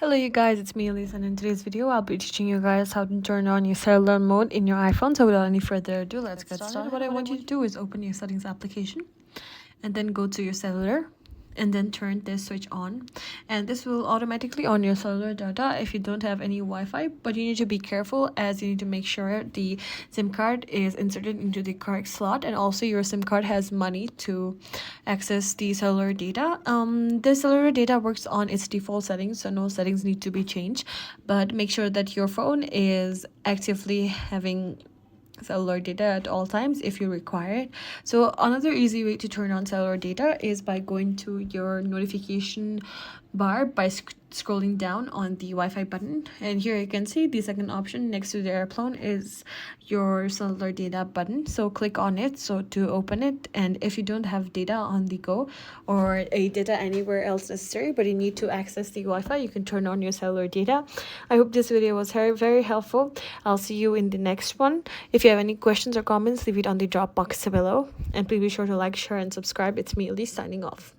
Hello you guys, it's me Elise, and in today's video I'll be teaching you guys how to turn on your cellular mode in your iPhone. So without any further ado, let's get started. What I want you to do is open your settings application and then go to your cellular and then turn this switch on, and this will automatically on your cellular data if you don't have any Wi-Fi. But you need to be careful, as you need to make sure the SIM card is inserted into the correct slot, and also your SIM card has money to access the cellular data. The cellular data works on its default settings, so no settings need to be changed, but make sure that your phone is actively having cellular data at all times if you require it. So another easy way to turn on cellular data is by going to your notification bar by scrolling down on the Wi-Fi button, and here you can see the second option next to the airplane is your cellular data button. So click on it to open it, and if you don't have data on the go or a data anywhere else necessary but you need to access the Wi-Fi, you can turn on your cellular data. I hope this video was very helpful. I'll see you in the next one. If you have any questions or comments, leave it on the drop box below, and please be sure to like, share and subscribe. It's me Elise signing off.